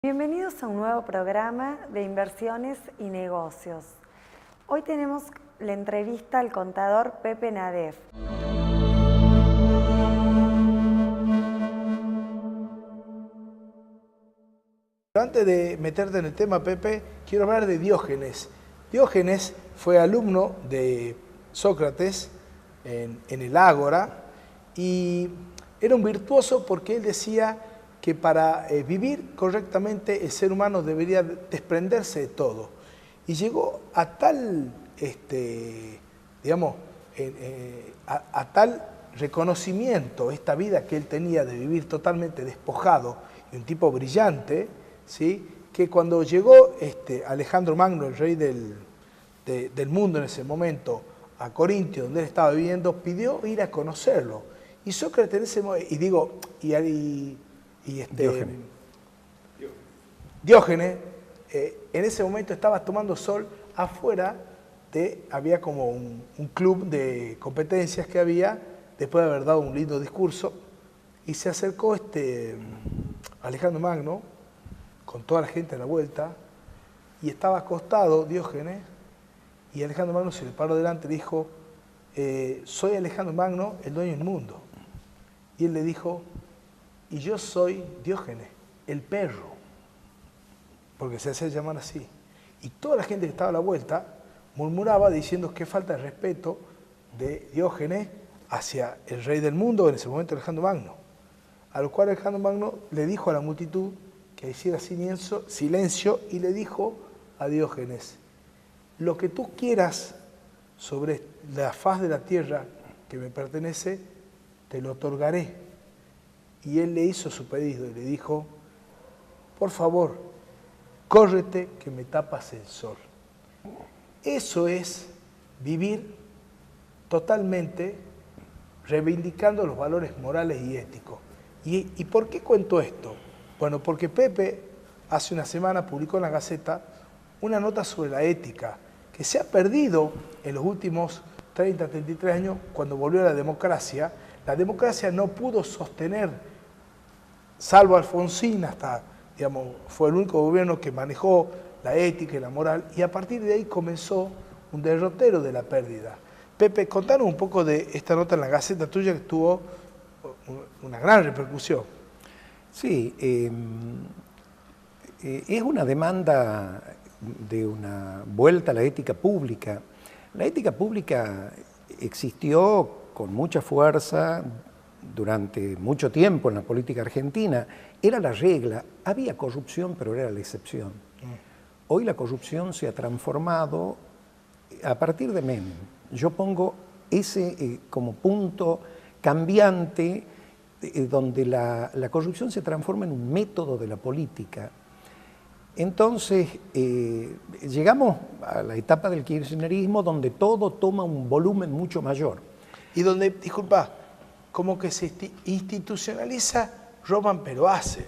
Bienvenidos a un nuevo programa de inversiones y negocios. Hoy tenemos la entrevista al contador Pepe Nadef. Antes de meterte en el tema, Pepe, quiero hablar de Diógenes. Diógenes fue alumno de Sócrates en el Ágora y era un virtuoso porque él decía que para vivir correctamente el ser humano debería desprenderse de todo. Y llegó a tal, a tal reconocimiento esta vida que él tenía de vivir totalmente despojado y un tipo brillante, ¿sí? Que cuando llegó Alejandro Magno, el rey del mundo en ese momento, a Corintio, donde él estaba viviendo, pidió ir a conocerlo. Y Sócrates en ese momento, Diógenes en ese momento estaba tomando sol afuera había como un club de competencias que había, después de haber dado un lindo discurso, y se acercó Alejandro Magno, con toda la gente a la vuelta, y estaba acostado Diógenes, y Alejandro Magno se le paró delante y dijo, soy Alejandro Magno, el dueño del mundo. Y él le dijo, y yo soy Diógenes, el perro, porque se hacía llamar así. Y toda la gente que estaba a la vuelta murmuraba diciendo qué falta de respeto de Diógenes hacia el rey del mundo, en ese momento Alejandro Magno. A lo cual Alejandro Magno le dijo a la multitud que hiciera silencio y le dijo a Diógenes, lo que tú quieras sobre la faz de la tierra que me pertenece, te lo otorgaré. Y él le hizo su pedido y le dijo, por favor, córrete que me tapas el sol. Eso es vivir totalmente reivindicando los valores morales y éticos. ¿Y por qué cuento esto? Bueno, porque Pepe hace una semana publicó en la Gaceta una nota sobre la ética, que se ha perdido en los últimos 30, 33 años cuando volvió a la democracia. La democracia no pudo sostener, salvo Alfonsín, fue el único gobierno que manejó la ética y la moral, y a partir de ahí comenzó un derrotero de la pérdida. Pepe, contanos un poco de esta nota en la Gaceta tuya que tuvo una gran repercusión. Sí, es una demanda de una vuelta a la ética pública. La ética pública existió con mucha fuerza durante mucho tiempo en la política argentina. Era la regla, había corrupción, pero era la excepción. Hoy la corrupción se ha transformado a partir de Menem. Yo pongo ese como punto cambiante donde la corrupción se transforma en un método de la política. Entonces, llegamos a la etapa del kirchnerismo donde todo toma un volumen mucho mayor. Y donde, disculpa, como que se institucionaliza, roban pero hacen.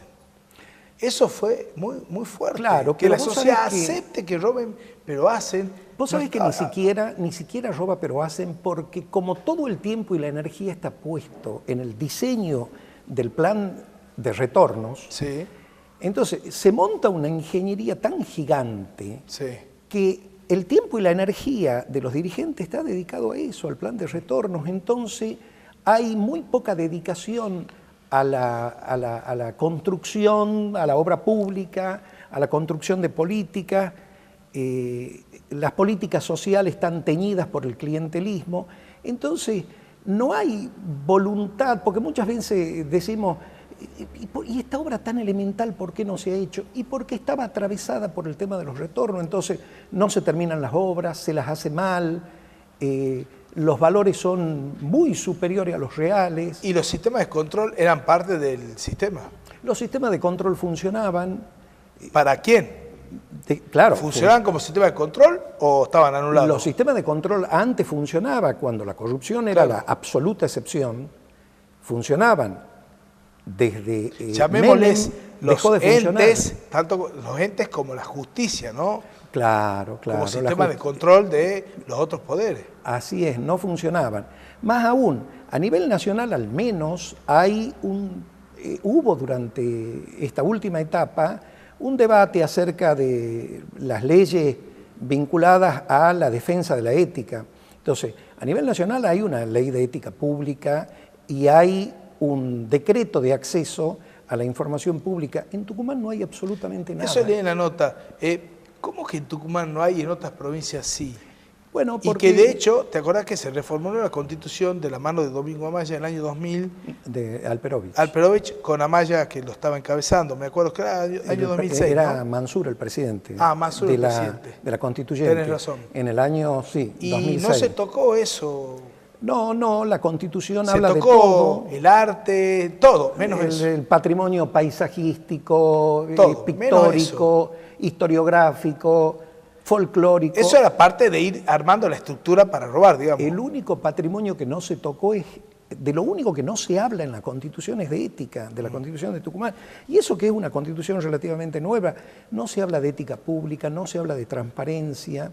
Eso fue muy fuerte. Claro, que la sociedad acepte que roben pero hacen. Vos sabés que ni siquiera roba pero hacen, porque como todo el tiempo y la energía está puesto en el diseño del plan de retornos, sí. Entonces se monta una ingeniería tan gigante, sí, que el tiempo y la energía de los dirigentes está dedicado a eso, al plan de retornos. Entonces hay muy poca dedicación a la construcción, a la obra pública, a la construcción de políticas. Las políticas sociales están teñidas por el clientelismo. Entonces no hay voluntad, porque muchas veces decimos, ¿y esta obra tan elemental por qué no se ha hecho? Y porque estaba atravesada por el tema de los retornos. Entonces no se terminan las obras, se las hace mal, los valores son muy superiores a los reales. ¿Y los sistemas de control eran parte del sistema? Los sistemas de control funcionaban. ¿Para quién? Claro. ¿Funcionaban como sistema de control o estaban anulados? Los sistemas de control antes funcionaban, cuando la corrupción era la absoluta excepción, funcionaban. Desde llamémosles Menem, los entes, tanto los entes como la justicia, ¿no? Claro. Como sistema de control de los otros poderes. Así es, no funcionaban. Más aún, a nivel nacional al menos hubo durante esta última etapa un debate acerca de las leyes vinculadas a la defensa de la ética. Entonces, a nivel nacional hay una ley de ética pública y hay un decreto de acceso a la información pública. En Tucumán no hay absolutamente nada. Eso leí en la nota. ¿Cómo que en Tucumán no hay y en otras provincias sí? Bueno, porque... Y que de hecho, ¿te acordás que se reformó la Constitución de la mano de Domingo Amaya en el año 2000? De Alperovich. Alperovich con Amaya que lo estaba encabezando. Me acuerdo que era año 2006, Era ¿no? Mansur el presidente. Mansur el presidente. De la Constituyente. Tenés razón. En el año, sí, y 2006. ¿Y no se tocó eso? No, la Constitución se habla de tocó todo. El arte, todo, menos eso. El patrimonio paisajístico, todo, pictórico, historiográfico, folclórico. Eso era parte de ir armando la estructura para robar, digamos. El único patrimonio que no se tocó es, de lo único que no se habla en la Constitución es de ética, de la Constitución de Tucumán. Y eso que es una Constitución relativamente nueva, no se habla de ética pública, no se habla de transparencia,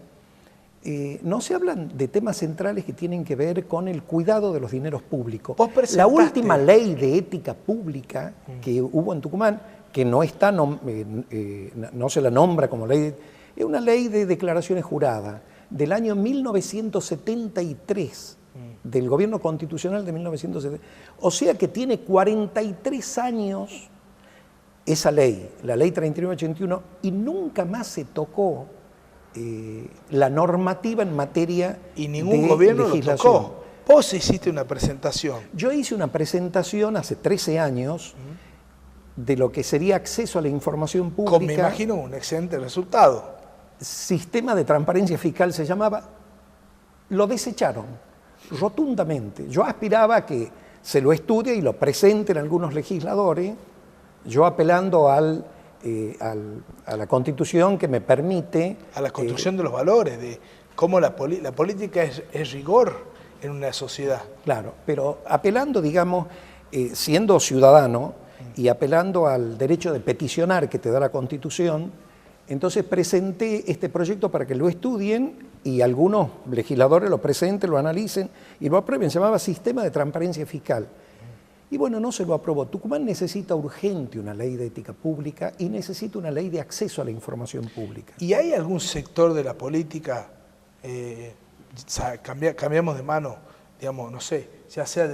no se hablan de temas centrales que tienen que ver con el cuidado de los dineros públicos. La última ley de ética pública que hubo en Tucumán, que no está, no se la nombra como ley, es una ley de declaraciones juradas del año 1973, del gobierno constitucional de 1970. O sea que tiene 43 años esa ley, la ley 3981, y nunca más se tocó la normativa en materia y ningún de gobierno legislación. lo tocó. Vos hiciste una presentación. Yo hice una presentación hace 13 años de lo que sería acceso a la información pública. Con, me imagino, un excelente resultado. Sistema de transparencia fiscal se llamaba. Lo desecharon rotundamente. Yo aspiraba a que se lo estudie y lo presenten algunos legisladores, yo apelando a la Constitución que me permite... A la construcción de los valores, de cómo la política es rigor en una sociedad. Claro, pero apelando, digamos, siendo ciudadano y apelando al derecho de peticionar que te da la Constitución, entonces presenté este proyecto para que lo estudien y algunos legisladores lo presenten, lo analicen y lo aprueben. Se llamaba Sistema de Transparencia Fiscal. Y bueno, no se lo aprobó. Tucumán necesita urgente una ley de ética pública y necesita una ley de acceso a la información pública. ¿Y hay algún sector de la política, cambiamos de mano, digamos, no sé, ya sea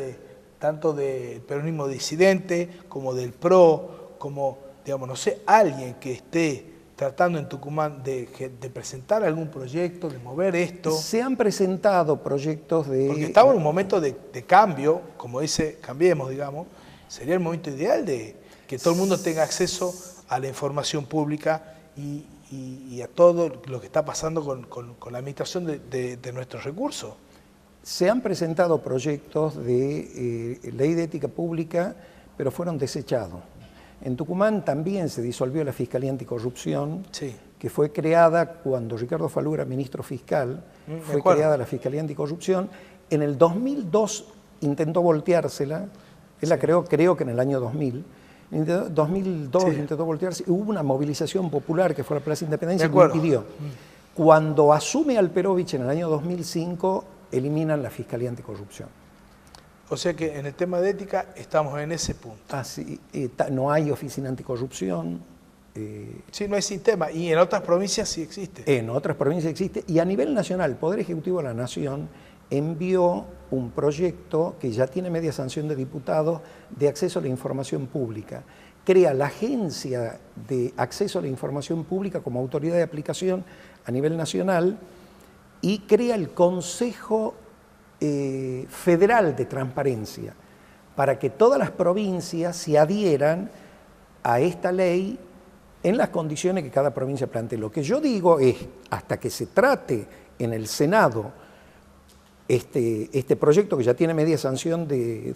tanto del peronismo disidente como del PRO, como, digamos, no sé, alguien que esté tratando en Tucumán de presentar algún proyecto, de mover esto? Se han presentado proyectos de... Porque estamos en un momento de cambio, como dice Cambiemos, digamos, sería el momento ideal de que todo el mundo tenga acceso a la información pública y a todo lo que está pasando con la administración de nuestros recursos. Se han presentado proyectos de ley de ética pública, pero fueron desechados. En Tucumán también se disolvió la Fiscalía Anticorrupción, sí, que fue creada cuando Ricardo Falú era ministro fiscal, fue creada la Fiscalía Anticorrupción. En el 2002 intentó volteársela, él la creó creo que en el año 2000. En 2002 intentó voltearse, y hubo una movilización popular que fue a la Plaza Independencia y lo impidió. Cuando asume Alperovich en el año 2005, eliminan la Fiscalía Anticorrupción. O sea que en el tema de ética estamos en ese punto. Así, no hay oficina anticorrupción. Sí, no hay sistema. Y en otras provincias sí existe. En otras provincias existe. Y a nivel nacional, el Poder Ejecutivo de la Nación envió un proyecto que ya tiene media sanción de diputados de acceso a la información pública. Crea la Agencia de Acceso a la Información Pública como autoridad de aplicación a nivel nacional y crea el Consejo Federal de Transparencia para que todas las provincias se adhieran a esta ley en las condiciones que cada provincia plantee. Lo que yo digo es, hasta que se trate en el Senado este proyecto que ya tiene media sanción de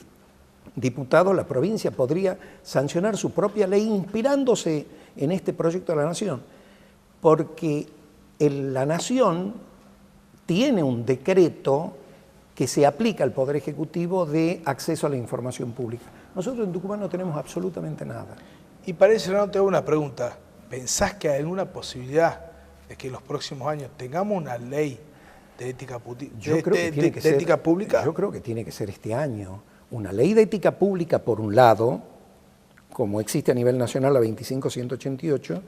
diputados, la provincia podría sancionar su propia ley inspirándose en este proyecto de la Nación, porque la Nación tiene un decreto que se aplica al Poder Ejecutivo de acceso a la información pública. Nosotros en Tucumán no tenemos absolutamente nada. Y para eso no te hago una pregunta. ¿Pensás que hay alguna posibilidad de que en los próximos años tengamos una ley de ética, ética pública? Yo creo que tiene que ser este año. Una ley de ética pública, por un lado, como existe a nivel nacional la 25188,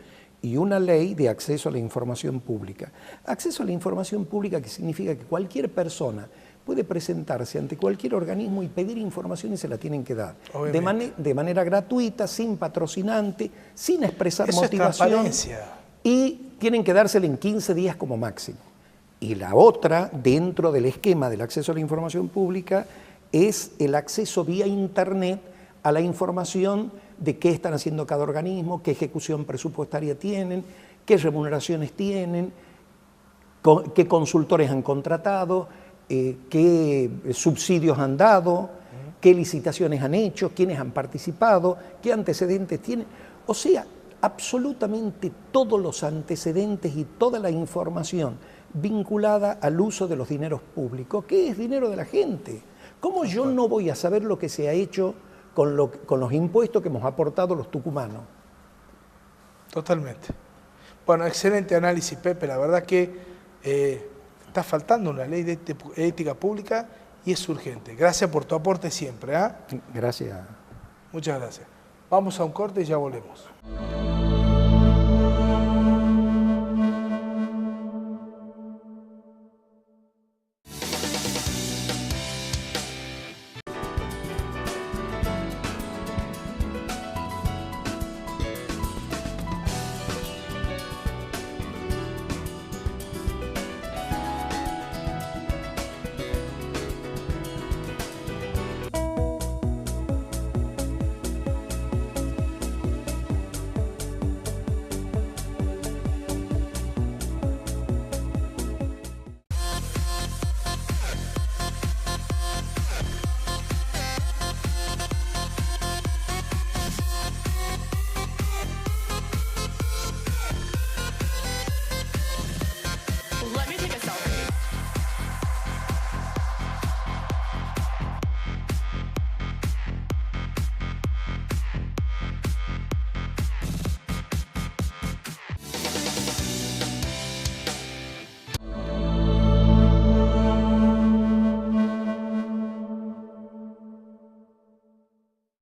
y una ley de acceso a la información pública. Acceso a la información pública que significa que cualquier persona puede presentarse ante cualquier organismo y pedir información y se la tienen que dar. De manera gratuita, sin patrocinante, sin expresar motivación. Es transparencia. Y tienen que dársela en 15 días como máximo. Y la otra, dentro del esquema del acceso a la información pública, es el acceso vía Internet a la información de qué están haciendo cada organismo, qué ejecución presupuestaria tienen, qué remuneraciones tienen, qué consultores han contratado, qué subsidios han dado, qué licitaciones han hecho, quiénes han participado, qué antecedentes tienen. O sea, absolutamente todos los antecedentes y toda la información vinculada al uso de los dineros públicos, que es dinero de la gente. ¿Cómo yo no voy a saber lo que se ha hecho con los impuestos que hemos aportado los tucumanos? Totalmente. Bueno, excelente análisis, Pepe. La verdad que está faltando una ley de ética pública y es urgente. Gracias por tu aporte siempre. Gracias. Muchas gracias. Vamos a un corte y ya volvemos.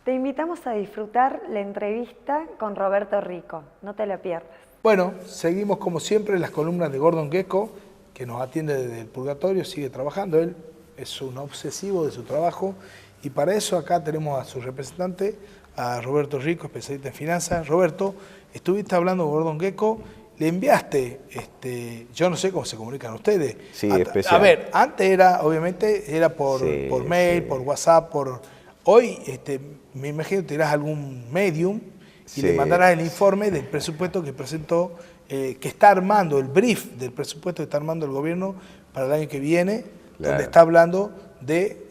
Te invitamos a disfrutar la entrevista con Roberto Rico. No te la pierdas. Bueno, seguimos como siempre en las columnas de Gordon Gekko, que nos atiende desde el Purgatorio, sigue trabajando. Él es un obsesivo de su trabajo y para eso acá tenemos a su representante, a Roberto Rico, especialista en finanzas. Roberto, estuviste hablando con Gordon Gekko, le enviaste, yo no sé cómo se comunican ustedes. Sí, especial. A ver, antes era, obviamente, era por mail, por WhatsApp, hoy me imagino que tendrás algún medium y le mandarás el informe del presupuesto que presentó, que está armando, el brief del presupuesto que está armando el gobierno para el año que viene, donde está hablando de,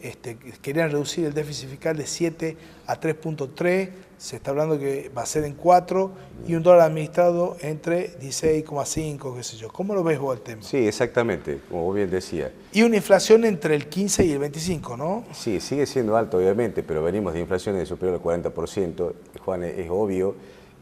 querían reducir el déficit fiscal de 7 a 3.3, se está hablando que va a ser en 4 y un dólar administrado entre 16,5, qué sé yo. ¿Cómo lo ves vos el tema? Sí, exactamente, como vos bien decías. Y una inflación entre el 15 y el 25, ¿no? Sí, sigue siendo alto obviamente, pero venimos de inflaciones superior al 40%. Juan, es obvio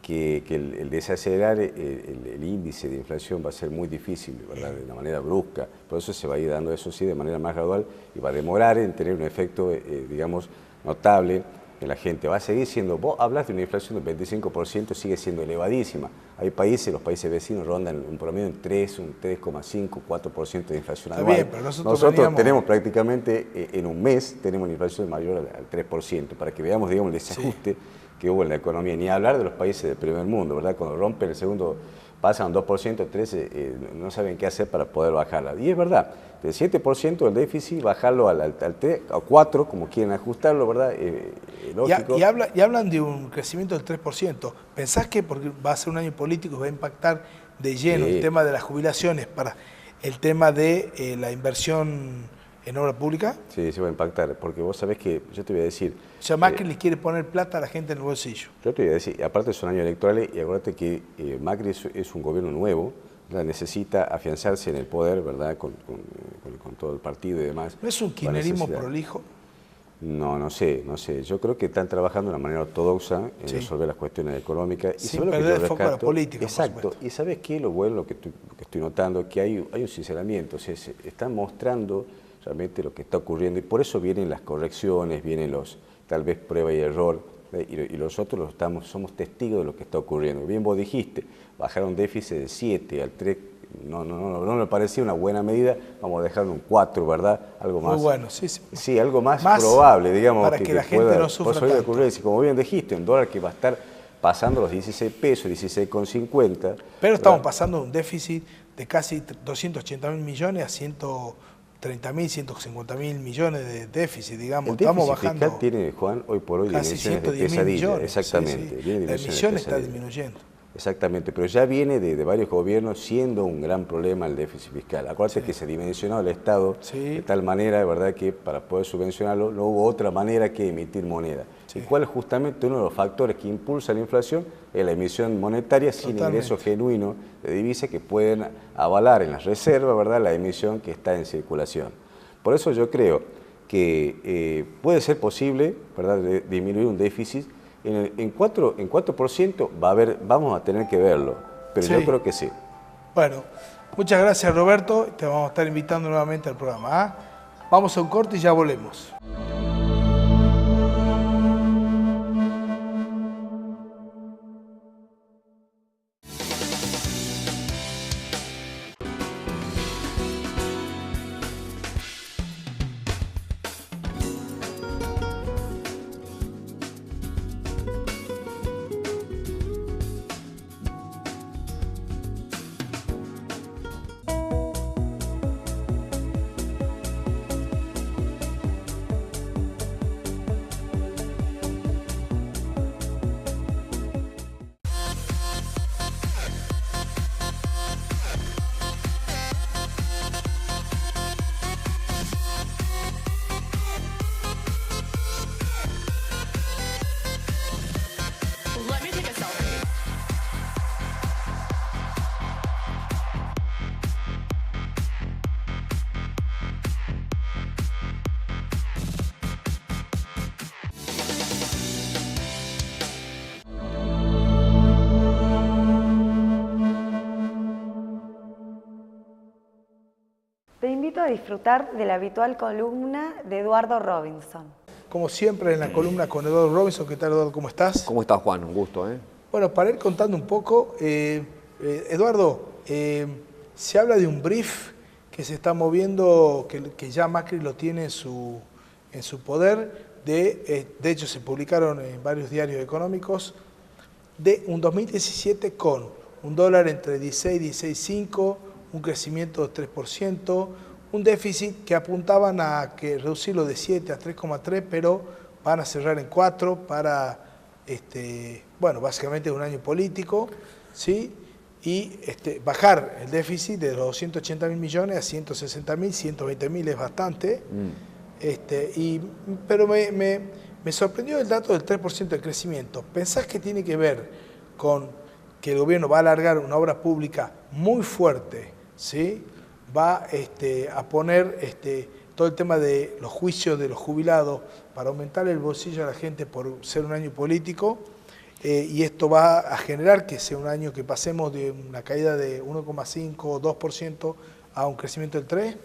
que el desacelerar el índice de inflación va a ser muy difícil, ¿verdad? De una manera brusca. Por eso se va a ir dando, eso sí, de manera más gradual y va a demorar en tener un efecto, digamos, notable en la gente. Va a seguir siendo, vos hablas de una inflación del 25%, sigue siendo elevadísima. Hay países, los países vecinos rondan un promedio en 3, un 3,5, 4% de inflación anual. Bien, pero nosotros tenemos prácticamente, en un mes, tenemos una inflación mayor al 3%, para que veamos, digamos, el desajuste que hubo en la economía. Ni hablar de los países del primer mundo, ¿verdad? Cuando rompen el segundo, pasan 2%, 13%, no saben qué hacer para poder bajarla. Y es verdad, del 7% del déficit, bajarlo al 3, a 4, como quieren ajustarlo, ¿verdad? Lógico. Y hablan de un crecimiento del 3%. ¿Pensás que porque va a ser un año político va a impactar de lleno el tema de las jubilaciones para el tema de la inversión en obra pública? Sí, se va a impactar, porque vos sabés que, yo te voy a decir... O sea, Macri le quiere poner plata a la gente en el bolsillo. Yo te voy a decir, aparte son años electorales, y acuérdate que Macri es un gobierno nuevo, ¿verdad? Necesita afianzarse en el poder, ¿verdad? Con todo el partido y demás. ¿No es un kirchnerismo prolijo? No, no sé. Yo creo que están trabajando de una manera ortodoxa en resolver las cuestiones económicas. Y sin perder el foco de la política. Exacto. Y ¿sabes qué? Lo bueno, lo que estoy notando, que hay un sinceramiento. O sea, se están mostrando realmente lo que está ocurriendo y por eso vienen las correcciones, vienen los, tal vez, prueba y error y nosotros somos testigos de lo que está ocurriendo. Bien vos dijiste, bajar un déficit de 7 al 3, no me parecía una buena medida, vamos a dejarlo un 4, ¿verdad? Algo más. Muy bueno, sí. Sí, algo más probable, digamos. Para que la gente no sufra tanto. Como bien dijiste, un dólar que va a estar pasando los 16 pesos, 16,50. Pero estamos pasando un déficit de casi 280.000 millones a 130.000, 150.000 millones de déficit, digamos. El déficit Estamos bajando fiscal tiene, Juan, hoy por hoy casi dimensiones de 110.000 pesadilla. millones. Exactamente. Sí. Viene La dimensiones de emisión está pesadilla. disminuyendo. Exactamente, pero ya viene de varios gobiernos siendo un gran problema el déficit fiscal. Acuérdate que se dimensionó el Estado de tal manera, ¿verdad?, que para poder subvencionarlo no hubo otra manera que emitir moneda. Y cuál es justamente uno de los factores que impulsa la inflación es la emisión monetaria sin ingreso genuino de divisas que pueden avalar en las reservas, ¿verdad?, la emisión que está en circulación. Por eso yo creo que puede ser posible, ¿verdad?, disminuir un déficit. En 4% vamos a tener que verlo, pero yo creo que sí. Bueno, muchas gracias, Roberto. Te vamos a estar invitando nuevamente al programa. ¿Ah? Vamos a un corte y ya volvemos. Te invito a disfrutar de la habitual columna de Eduardo Robinson. Como siempre en la columna con Eduardo Robinson. ¿Qué tal, Eduardo? ¿Cómo estás? ¿Cómo estás, Juan? Un gusto, ¿eh? Bueno, para ir contando un poco, Eduardo, se habla de un brief que se está moviendo, que ya Macri lo tiene en su poder, de hecho se publicaron en varios diarios económicos, de un 2017 con un dólar entre 16 y 16,5, un crecimiento de 3%, un déficit que apuntaban a que reducirlo de 7 a 3,3, pero van a cerrar en 4 para, bueno, básicamente un año político, ¿sí? Y bajar el déficit de los 280.000 millones a 160.000, 120.000 es bastante. Pero me sorprendió el dato del 3% de crecimiento. ¿Pensás que tiene que ver con que el gobierno va a alargar una obra pública muy fuerte, ¿sí? Va a poner todo el tema de los juicios de los jubilados para aumentar el bolsillo a la gente por ser un año político? Y esto va a generar que sea un año que pasemos de una caída de 1,5 o 2% a un crecimiento del 3%.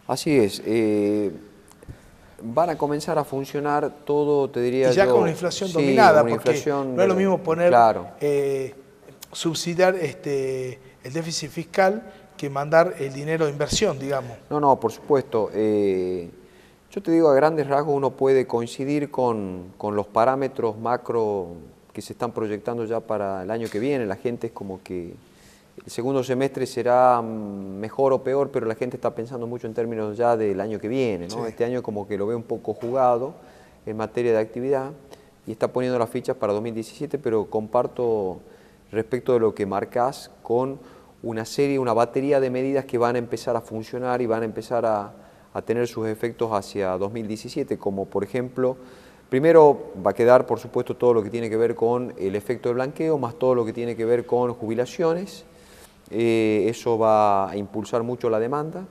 Así es. Van a comenzar a funcionar todo, te diría yo... Y ya con una inflación dominada, una porque inflación no es lo mismo poner, claro, subsidiar el déficit fiscal que mandar el dinero de inversión, digamos. No, por supuesto. Yo te digo, a grandes rasgos uno puede coincidir con los parámetros macro que se están proyectando ya para el año que viene. La gente es como que el segundo semestre será mejor o peor, pero la gente está pensando mucho en términos ya del año que viene, ¿no? Sí. Este año como que lo ve un poco jugado en materia de actividad y está poniendo las fichas para 2017, pero comparto respecto de lo que marcás con una batería de medidas que van a empezar a funcionar y van a empezar a tener sus efectos hacia 2017, como por ejemplo, primero va a quedar por supuesto todo lo que tiene que ver con el efecto de blanqueo, más todo lo que tiene que ver con jubilaciones. Eso va a impulsar mucho la demanda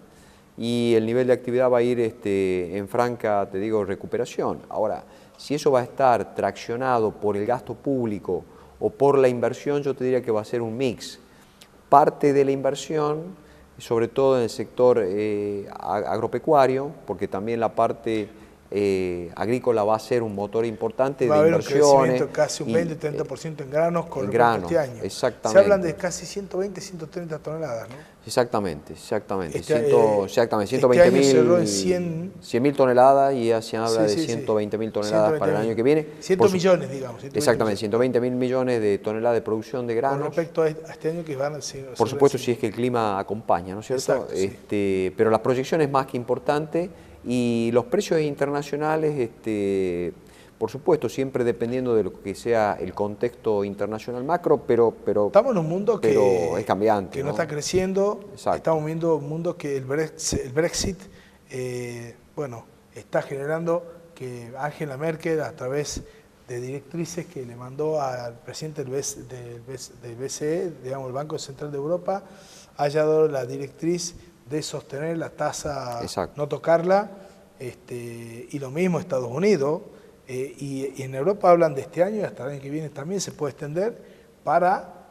y el nivel de actividad va a ir en franca, te digo, recuperación. Ahora, si eso va a estar traccionado por el gasto público o por la inversión, yo te diría que va a ser un mix. Parte de la inversión, sobre todo en el sector agropecuario, porque también la parte agrícola va a ser un motor importante Va a de haber un inversiones. crecimiento casi un 20-30% en granos con en respecto a granos, este año. exactamente. Se hablan de casi 120-130 toneladas, ¿no? Exactamente. Exactamente, 120.000 este año cerró en 100.000 toneladas y ya se habla Sí, de sí, sí. 120.000 toneladas para el 120.000. año que viene. 100 millones, digamos. 120 Exactamente, millones. 120.000 millones de toneladas de producción de granos. Con respecto a este año que van a ser... Por supuesto, si es que el clima acompaña, ¿no es cierto? Exacto, sí. Pero la proyección es más que importante y los precios internacionales, por supuesto, siempre dependiendo de lo que sea el contexto internacional macro, pero estamos en un mundo que es cambiante, que no está creciendo. Exacto. Estamos viendo un mundo que el Brexit bueno, está generando que Angela Merkel, a través de directrices que le mandó al presidente del BCE, digamos, el Banco Central de Europa, haya dado la directriz de sostener la tasa, Exacto. no tocarla, y lo mismo Estados Unidos, y en Europa hablan de este año y hasta el año que viene también se puede extender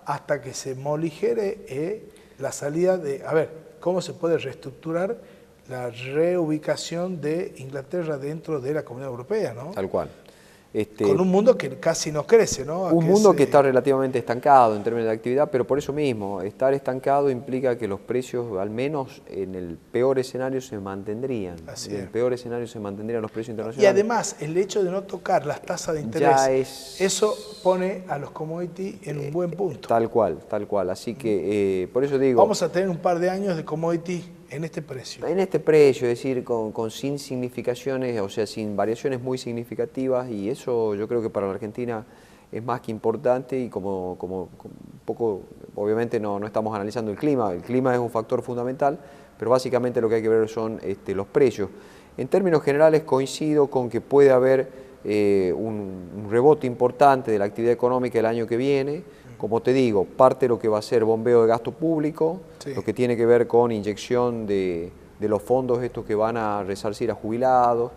hasta que se moligere la salida de, a ver, cómo se puede reestructurar la reubicación de Inglaterra dentro de la Comunidad Europea, ¿no? Tal cual. Con un mundo que casi no crece, ¿no? Un mundo que está relativamente estancado en términos de actividad, pero por eso mismo, estar estancado implica que los precios, al menos en el peor escenario, se mantendrían. En el peor escenario se mantendrían los precios internacionales. Y además, el hecho de no tocar las tasas de interés, eso pone a los commodities en un buen punto. Tal cual, tal cual. Así que, por eso digo... Vamos a tener un par de años de commodities en este precio. En este precio, es decir, sin significaciones, o sea, sin variaciones muy significativas, y eso yo creo que para la Argentina es más que importante, y como un poco, obviamente no estamos analizando el clima es un factor fundamental, pero básicamente lo que hay que ver son los precios. En términos generales coincido con que puede haber un rebote importante de la actividad económica el año que viene. Como te digo, parte de lo que va a ser bombeo de gasto público, sí, lo que tiene que ver con inyección de los fondos estos que van a resarcir a jubilados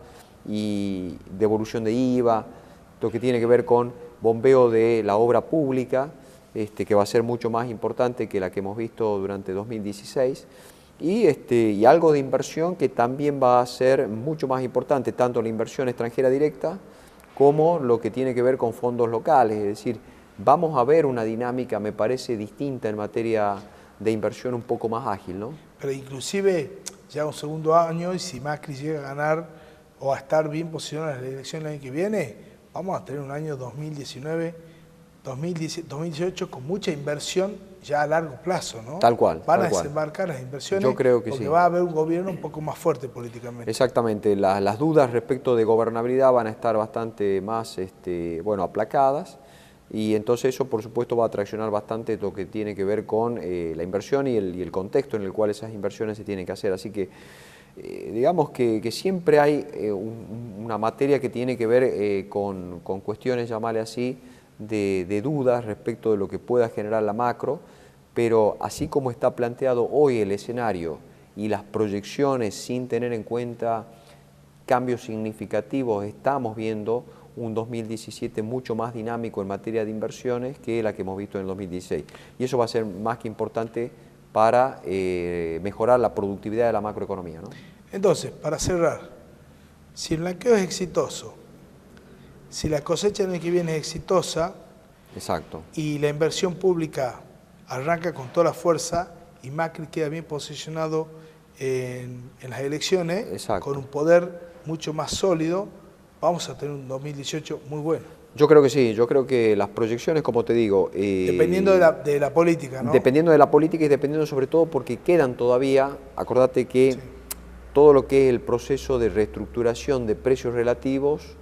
y devolución de IVA, lo que tiene que ver con bombeo de la obra pública, que va a ser mucho más importante que la que hemos visto durante 2016, y algo de inversión que también va a ser mucho más importante, tanto la inversión extranjera directa como lo que tiene que ver con fondos locales, es decir, vamos a ver una dinámica, me parece, distinta en materia de inversión un poco más ágil, ¿no? Pero inclusive ya un segundo año, y si Macri llega a ganar o a estar bien posicionado en la elección el año que viene, vamos a tener un año 2018 con mucha inversión ya a largo plazo, ¿no? Tal cual. Van tal a cual. desembarcar las inversiones, Yo creo que porque sí. va a haber un gobierno un poco más fuerte políticamente. Exactamente, las dudas respecto de gobernabilidad van a estar bastante más aplacadas, y entonces eso por supuesto va a traccionar bastante lo que tiene que ver con la inversión y el contexto en el cual esas inversiones se tienen que hacer. Así que digamos que siempre hay una materia que tiene que ver con cuestiones, llamarle así, de dudas respecto de lo que pueda generar la macro, pero así como está planteado hoy el escenario y las proyecciones sin tener en cuenta cambios significativos, estamos viendo un 2017 mucho más dinámico en materia de inversiones que la que hemos visto en el 2016. Y eso va a ser más que importante para mejorar la productividad de la macroeconomía, ¿no? Entonces, para cerrar, si el blanqueo es exitoso, si la cosecha en el que viene es exitosa, exacto, y la inversión pública arranca con toda la fuerza y Macri queda bien posicionado en las elecciones, exacto, con un poder mucho más sólido, vamos a tener un 2018 muy bueno. Yo creo que sí, yo creo que las proyecciones, como te digo... dependiendo de la política, ¿no? Dependiendo de la política y dependiendo sobre todo porque quedan todavía, acordate que todo lo que es el proceso de reestructuración de precios relativos,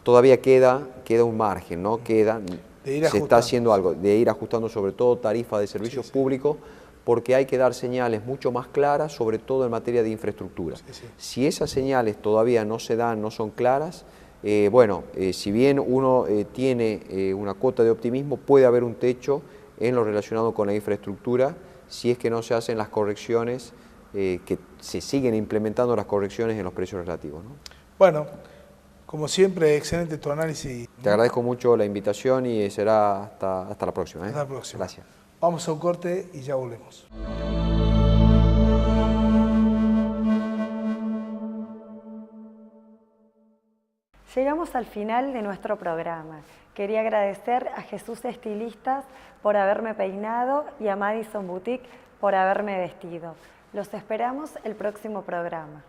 todavía queda un margen, ¿no? Se está haciendo algo, de ir ajustando sobre todo tarifas de servicios públicos, porque hay que dar señales mucho más claras, sobre todo en materia de infraestructura. Si esas señales todavía no se dan, no son claras, si bien uno tiene una cuota de optimismo, puede haber un techo en lo relacionado con la infraestructura, si es que no se hacen las correcciones, que se siguen implementando las correcciones en los precios relativos, ¿no? Bueno, como siempre, excelente tu análisis. Te agradezco mucho la invitación y será hasta la próxima. Hasta la próxima. Gracias. Vamos a un corte y ya volvemos. Llegamos al final de nuestro programa. Quería agradecer a Jesús Estilistas por haberme peinado y a Madison Boutique por haberme vestido. Los esperamos el próximo programa.